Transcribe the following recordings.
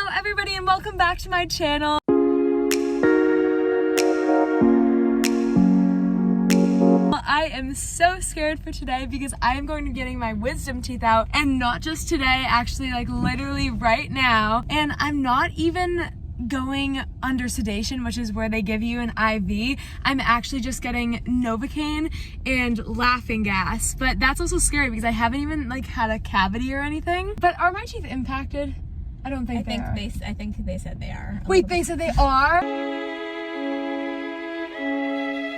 Hello everybody and welcome back to my channel. I am so scared for today because I am going to be getting my wisdom teeth out, and not just today, actually like literally right now. And I'm not even going under sedation, which is where they give you an IV. I'm actually just getting novacaine and laughing gas, but that's also scary because I haven't even like had a cavity or anything. But are my teeth impacted? I don't think they are. I think they said they are. Wait, they said they are?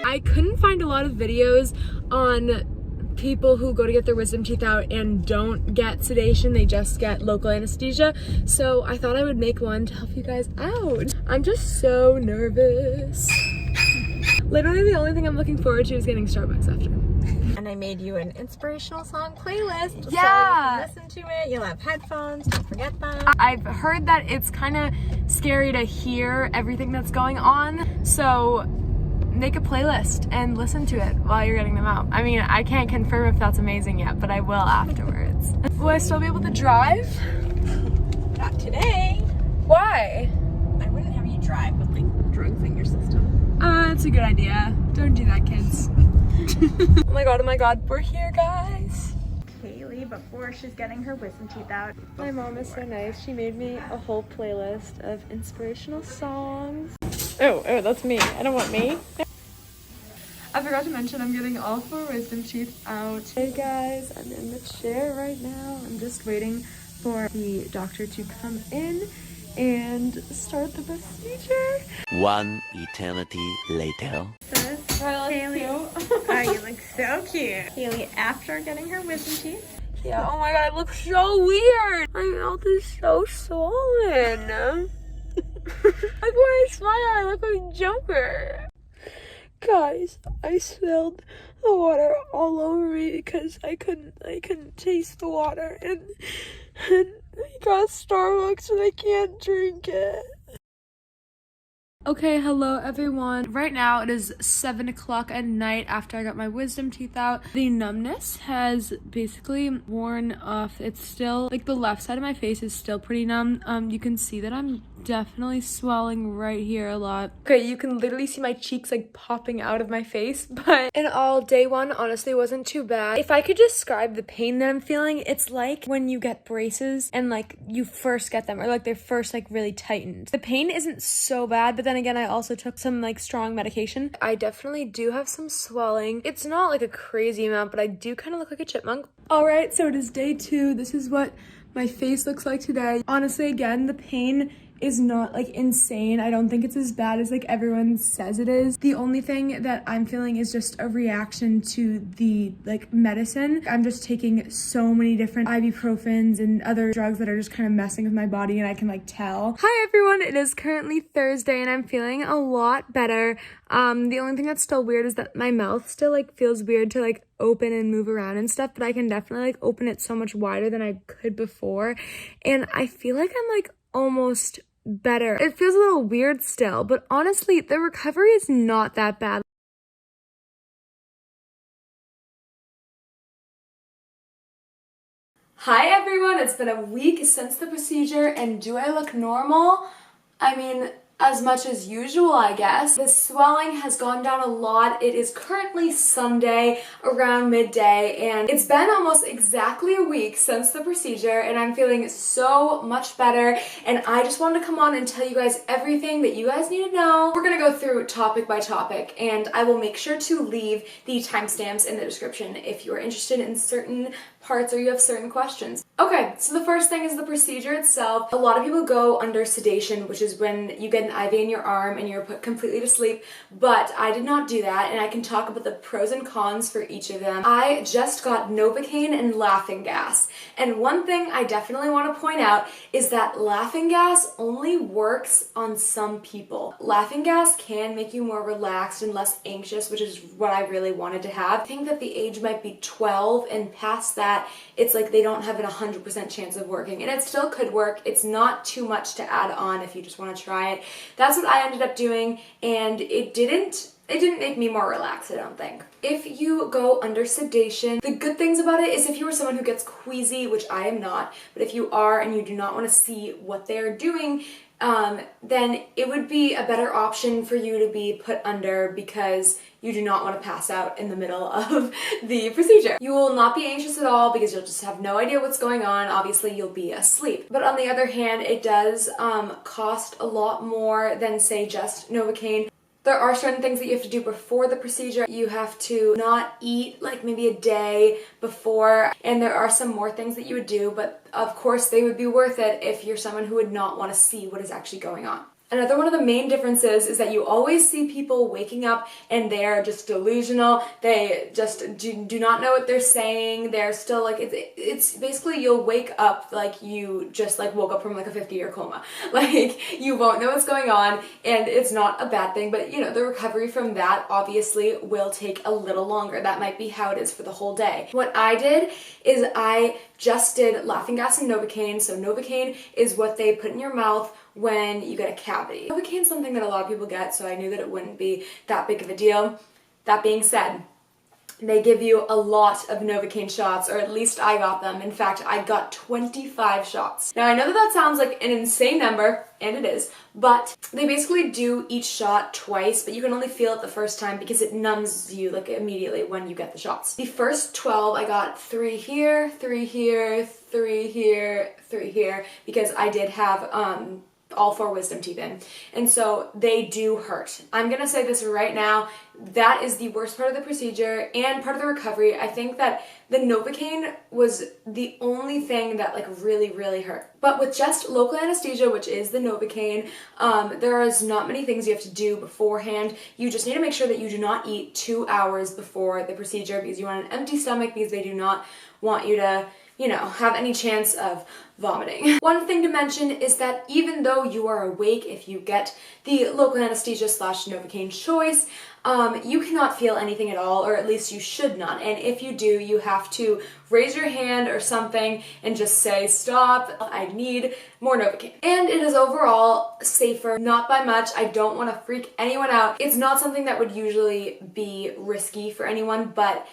I couldn't find a lot of videos on people who go to get their wisdom teeth out and don't get sedation, they just get local anesthesia. So I thought I would make one to help you guys out. I'm just so nervous. Literally the only thing I'm looking forward to is getting Starbucks after. And I made you an inspirational song playlist. Yeah. So you can listen to it. You'll have headphones. Don't forget them. I've heard that it's kind of scary to hear everything that's going on. So make a playlist and listen to it while you're getting them out. I mean, I can't confirm if that's amazing yet, but I will afterwards. Will I still be able to drive? Not today. Why? I wouldn't have you drive with like drugs in your system. That's a good idea. Don't do that, kids. Oh my god, we're here, guys. Kaylee, before she's getting her wisdom teeth out. My mom is so nice. She made me a whole playlist of inspirational songs. Oh, that's me. I don't want me. I forgot to mention I'm getting all 4 wisdom teeth out. Hey guys, I'm in the chair right now. I'm just waiting for the doctor to come in and start the procedure. One eternity later. Kaylee. Oh, you look so cute. Kaylee, after getting her wisdom teeth. Yeah, oh my god, it looks so weird. My mouth is so swollen. Like when I smile, I look like Joker. Guys, I spilled the water all over me because I couldn't taste the water, and I got Starbucks and I can't drink it. Okay, hello everyone. Right now it is 7 o'clock at night after I got my wisdom teeth out. The numbness has basically worn off. It's still, like the left side of my face is still pretty numb. You can see that I'm definitely swelling right here a lot. Okay, you can literally see my cheeks like popping out of my face, but in all, day one honestly wasn't too bad. If I could describe the pain that I'm feeling, it's like when you get braces and like you first get them, or like they're first like really tightened. The pain isn't so bad, but then again, I also took some like strong medication. I definitely do have some swelling. It's not like a crazy amount, but I do kind of look like a chipmunk. All right, so it is day 2. This is what my face looks like today. Honestly, again, the pain is not like insane. I don't think it's as bad as like everyone says it is. The only thing that I'm feeling is just a reaction to the like medicine. I'm just taking so many different ibuprofens and other drugs that are just kind of messing with my body, and I can like tell. Hi everyone, it is currently Thursday and I'm feeling a lot better. The only thing that's still weird is that my mouth still like feels weird to like open and move around and stuff, but I can definitely like open it so much wider than I could before, and I feel like I'm like almost better. It feels a little weird still, but honestly, the recovery is not that bad. Hi everyone, it's been a week since the procedure, and do I look normal? I mean, as much as usual, I guess. The swelling has gone down a lot. It is currently Sunday around midday, and it's been almost exactly a week since the procedure, and I'm feeling so much better, and I just wanted to come on and tell you guys everything that you guys need to know. We're gonna go through topic by topic, and I will make sure to leave the timestamps in the description if you are interested in certain parts or you have certain questions. Okay, so the first thing is the procedure itself. A lot of people go under sedation, which is when you get an IV in your arm and you're put completely to sleep, but I did not do that, and I can talk about the pros and cons for each of them. I just got novacaine and laughing gas, and one thing I definitely want to point out is that laughing gas only works on some people. Laughing gas can make you more relaxed and less anxious, which is what I really wanted to have. I think that the age might be 12, and past that, it's like they don't have an 100% chance of working, and it still could work. It's not too much to add on if you just want to try it. That's what I ended up doing, and it didn't it didn't make me more relaxed, I don't think. If you go under sedation, the good things about it is if you are someone who gets queasy, which I am not, but if you are and you do not want to see what they're doing, then it would be a better option for you to be put under because you do not want to pass out in the middle of the procedure. You will not be anxious at all because you'll just have no idea what's going on. Obviously, you'll be asleep. But on the other hand, it does cost a lot more than, say, just novacaine. There are certain things that you have to do before the procedure. You have to not eat like maybe a day before, and there are some more things that you would do, but of course they would be worth it if you're someone who would not want to see what is actually going on. Another one of the main differences is that you always see people waking up and they're just delusional. They just do not know what they're saying. They're still like, it's basically you'll wake up like you just like woke up from like a 50-year coma. Like you won't know what's going on, and it's not a bad thing, but you know, the recovery from that obviously will take a little longer. That might be how it is for the whole day. What I did is I just did laughing gas and novacaine. So novacaine is what they put in your mouth when you get a cavity. Novacaine is something that a lot of people get, so I knew that it wouldn't be that big of a deal. That being said, they give you a lot of novacaine shots, or at least I got them. In fact, I got 25 shots. Now I know that that sounds like an insane number, and it is, but they basically do each shot twice, but you can only feel it the first time because it numbs you like immediately when you get the shots. The first 12, I got 3 here, 3 here, 3 here, 3 here, because I did have all 4 wisdom teeth in, and so they do hurt. I'm gonna say this right now, that is the worst part of the procedure and part of the recovery. I think that the novacaine was the only thing that like really hurt. But with just local anesthesia, which is the novacaine, there is not many things you have to do beforehand. You just need to make sure that you do not eat 2 hours before the procedure because you want an empty stomach, because they do not want you to, you know, have any chance of vomiting. One thing to mention is that even though you are awake if you get the local anesthesia / novacaine choice, you cannot feel anything at all, or at least you should not. And if you do, you have to raise your hand or something and just say, stop, I need more novacaine. And it is overall safer, not by much. I don't want to freak anyone out. It's not something that would usually be risky for anyone, but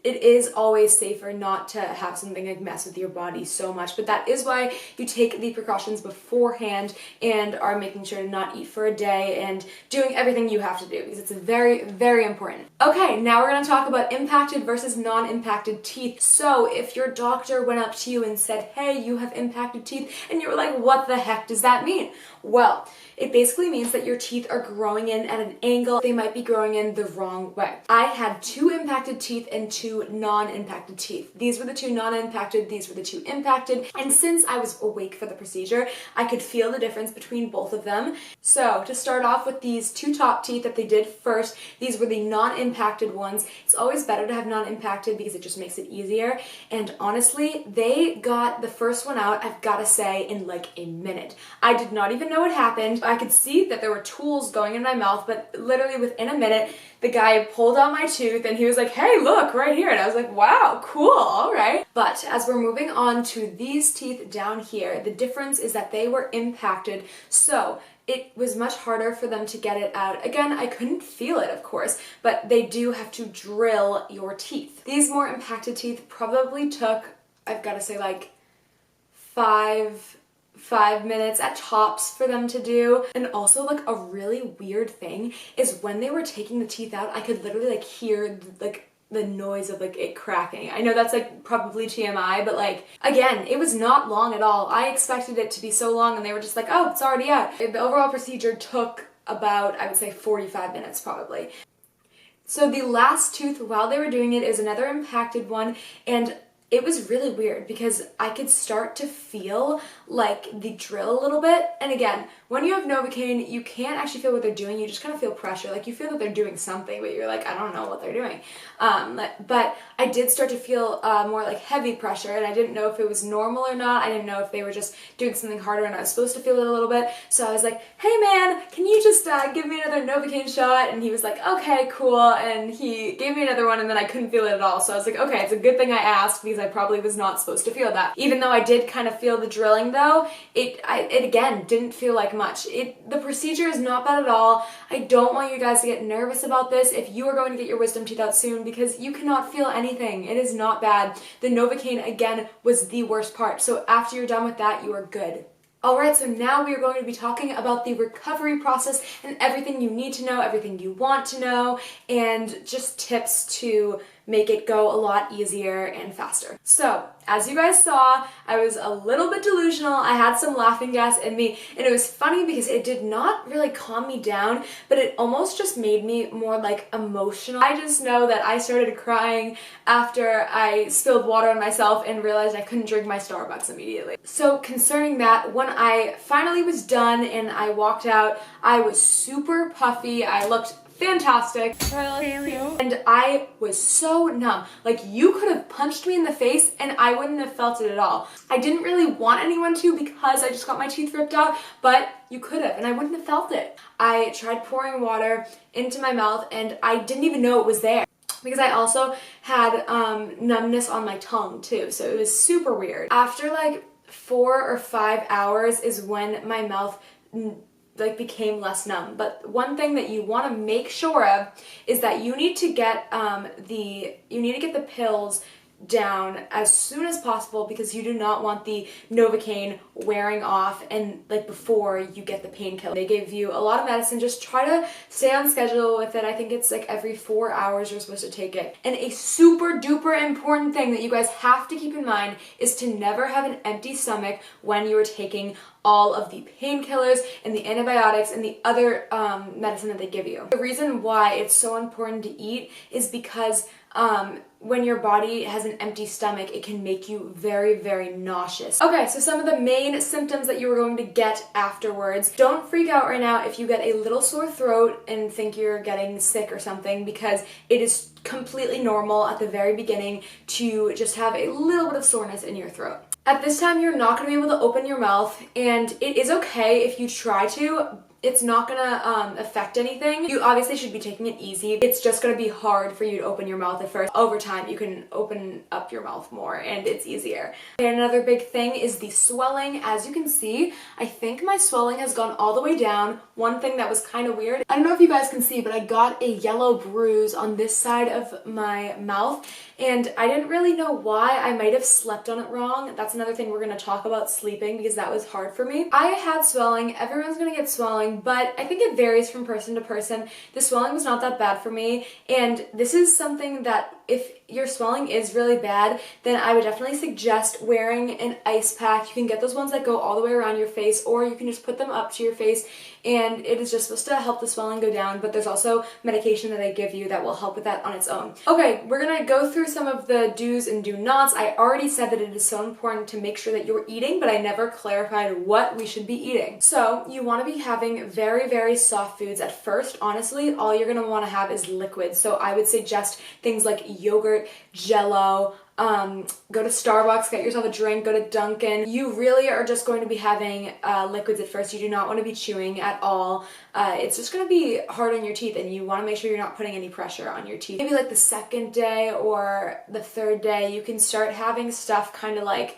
it is always safer not to have something like mess with your body so much, but that is why you take the precautions beforehand and are making sure to not eat for a day and doing everything you have to do, because it's very important. Okay, now we're going to talk about impacted versus non-impacted teeth. So if your doctor went up to you and said, hey, you have impacted teeth, and you were like, what the heck does that mean? Well, it basically means that your teeth are growing in at an angle. They might be growing in the wrong way. I had 2 impacted teeth and 2 non-impacted teeth. These were the 2 non-impacted, these were the 2 impacted, and since I was awake for the procedure, I could feel the difference between both of them. So to start off with these 2 top teeth that they did first, these were the non-impacted ones. It's always better to have non-impacted because it just makes it easier, and honestly, they got the first one out, I've got to say, in like a minute. I did not even know what happened. I could see that there were tools going in my mouth, but literally within a minute, the guy pulled out my tooth and he was like, hey, look, right here. And I was like, wow, cool, all right. But as we're moving on to these teeth down here, the difference is that they were impacted, so it was much harder for them to get it out. Again, I couldn't feel it, of course, but they do have to drill your teeth. These more impacted teeth probably took, I've got to say, like 5 minutes at tops for them to do. And also, like, a really weird thing is when they were taking the teeth out, I could literally like hear like the noise of like it cracking. I know that's like probably TMI, but like, again, it was not long at all. I expected it to be so long and they were just like, oh, it's already out. The overall procedure took about, I would say, 45 minutes probably. So the last tooth while they were doing it is another impacted one, and it was really weird because I could start to feel like the drill a little bit. And again, when you have novacaine, you can't actually feel what they're doing. You just kind of feel pressure. Like you feel that they're doing something, but you're like, I don't know what they're doing. But I did start to feel more like heavy pressure, and I didn't know if it was normal or not. I didn't know if they were just doing something harder and I was supposed to feel it a little bit. So I was like, hey man, can you just give me another novacaine shot? And he was like, okay, cool. And he gave me another one, and then I couldn't feel it at all. So I was like, okay, it's a good thing I asked because because I probably was not supposed to feel that. Even though I did kind of feel the drilling though, it again didn't feel like much. The procedure is not bad at all. I don't want you guys to get nervous about this if you are going to get your wisdom teeth out soon, because you cannot feel anything. It is not bad. The novacaine again was the worst part. So after you're done with that, you are good. Alright, so now we are going to be talking about the recovery process and everything you need to know, everything you want to know, and just tips to make it go a lot easier and faster. So, as you guys saw, I was a little bit delusional. I had some laughing gas in me, and it was funny because it did not really calm me down, but it almost just made me more like emotional. I just know that I started crying after I spilled water on myself and realized I couldn't drink my Starbucks immediately. So concerning that, when I finally was done and I walked out, I was super puffy. I looked fantastic. And I was so numb. Like, you could have punched me in the face and I wouldn't have felt it at all. I didn't really want anyone to because I just got my teeth ripped out, but you could have and I wouldn't have felt it. I tried pouring water into my mouth and I didn't even know it was there, because I also had numbness on my tongue too, so it was super weird. After like 4 or 5 hours is when my mouth became less numb. But one thing that you want to make sure of is that you need to get the pills down as soon as possible, because you do not want the novacaine wearing off and before you get the painkiller. They give you a lot of medicine. Just try to stay on schedule with it. I think it's every 4 hours you're supposed to take it. And a super duper important thing that you guys have to keep in mind is to never have an empty stomach when you are taking all of the painkillers and the antibiotics and the other medicine that they give you. The reason why it's so important to eat is because when your body has an empty stomach, it can make you very, very nauseous. Okay, so some of the main symptoms that you are going to get afterwards. Don't freak out right now if you get a little sore throat and think you're getting sick or something, because it is completely normal at the very beginning to just have a little bit of soreness in your throat. At this time, you're not going to be able to open your mouth, and it is okay if you try to. It's not gonna affect anything. You obviously should be taking it easy. It's just gonna be hard for you to open your mouth at first. Over time, you can open up your mouth more and it's easier. And another big thing is the swelling. As you can see, I think my swelling has gone all the way down. One thing that was kind of weird, I don't know if you guys can see, but I got a yellow bruise on this side of my mouth, and I didn't really know why. I might have slept on it wrong. That's another thing we're gonna talk about, sleeping, because that was hard for me. I had swelling. Everyone's gonna get swelling, but I think it varies from person to person. The swelling was not that bad for me, and this is something that if your swelling is really bad, then I would definitely suggest wearing an ice pack. You can get those ones that go all the way around your face, or you can just put them up to your face, and it is just supposed to help the swelling go down, but there's also medication that they give you that will help with that on its own. Okay, we're gonna go through some of the do's and do nots. I already said that it is so important to make sure that you're eating, but I never clarified what we should be eating. So you want to be having very, very soft foods at first. Honestly, all you're gonna want to have is liquids. So I would suggest things like yogurt, Jello, go to Starbucks, get yourself a drink, go to Dunkin'. You really are just going to be having liquids at first. You do not want to be chewing at all. It's just going to be hard on your teeth, and you want to make sure you're not putting any pressure on your teeth. Maybe the second day or the third day, you can start having stuff kind of like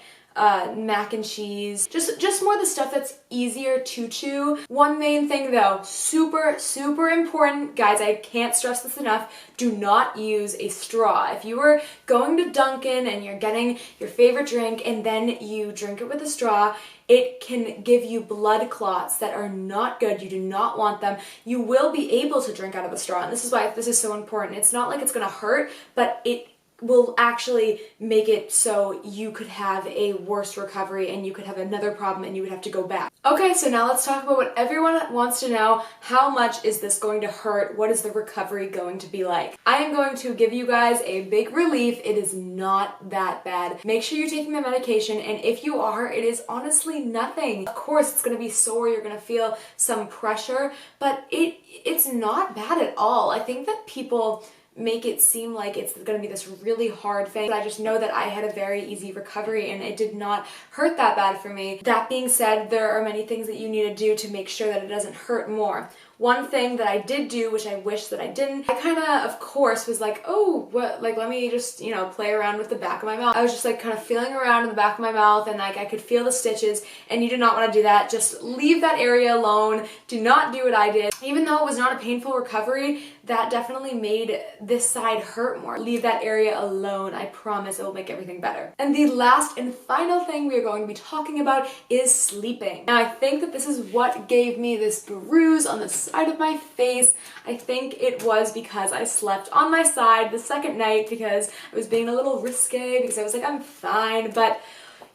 mac and cheese, just more the stuff that's easier to chew. One main thing though, super, super important, guys, I can't stress this enough, do not use a straw. If you are going to Dunkin' and you're getting your favorite drink and then you drink it with a straw, it can give you blood clots that are not good. You do not want them. You will be able to drink out of a straw, and this is why this is so important. It's not like it's gonna hurt, but it will actually make it so you could have a worse recovery and you could have another problem and you would have to go back. Okay, so now let's talk about what everyone wants to know. How much is this going to hurt? What is the recovery going to be like? I am going to give you guys a big relief. It is not that bad. Make sure you're taking the medication, and if you are, it is honestly nothing. Of course, it's going to be sore. You're going to feel some pressure, but it's not bad at all. I think that people make it seem like it's going to be this really hard thing. But I just know that I had a very easy recovery and it did not hurt that bad for me. That being said, there are many things that you need to do to make sure that it doesn't hurt more. one thing that I did do, which I wish that I didn't, I kind of course, was like, oh, what, like, let me just, you know, play around with the back of my mouth. I was just like kind of feeling around in the back of my mouth, and like I could feel the stitches, and you do not want to do that. Just leave that area alone. Do not do what I did. Even though it was not a painful recovery, that definitely made this side hurt more. Leave that area alone. I promise it will make everything better. And the last and final thing we are going to be talking about is sleeping. Now, I think that this is what gave me this bruise on the side of my face. I think it was because I slept on my side the second night because I was being a little risque, because I was like, I'm fine, but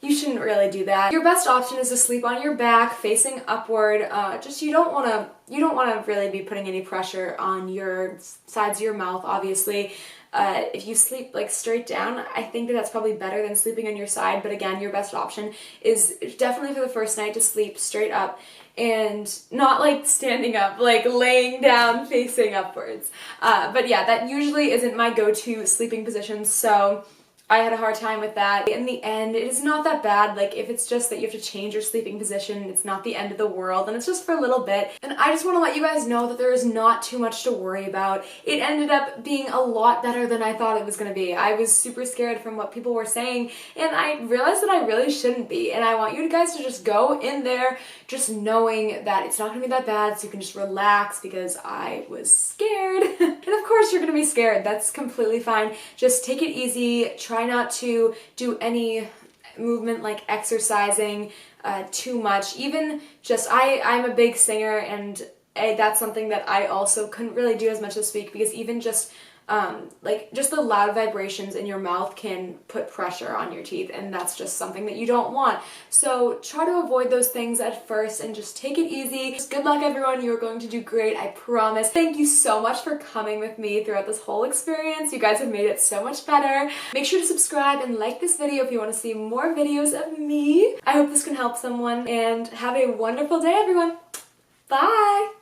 you shouldn't really do that. Your best option is to sleep on your back, facing upward. Just you don't want to really be putting any pressure on your sides of your mouth, obviously. If you sleep like straight down, I think that that's probably better than sleeping on your side. But again, your best option is definitely for the first night to sleep straight up and not like standing up, like laying down facing upwards. But yeah, that usually isn't my go-to sleeping position, so I had a hard time with that. In the end, it is not that bad. Like, if it's just that you have to change your sleeping position, it's not the end of the world, and it's just for a little bit. And I just want to let you guys know that there is not too much to worry about. It ended up being a lot better than I thought it was going to be. I was super scared from what people were saying, and I realized that I really shouldn't be. And I want you guys to just go in there just knowing that it's not going to be that bad, so you can just relax, because I was scared. And of course you're going to be scared. That's completely fine. Just take it easy. Try not to do any movement like exercising too much. Even just, I'm a big singer, and that's something that I also couldn't really do as much this week, because even just like just the loud vibrations in your mouth can put pressure on your teeth, and that's just something that you don't want. So try to avoid those things at first and just take it easy. Just good luck, everyone. You're going to do great, I promise. Thank you so much for coming with me throughout this whole experience. You guys have made it so much better. Make sure to subscribe and like this video if you want to see more videos of me. I hope this can help someone, and have a wonderful day, everyone. Bye!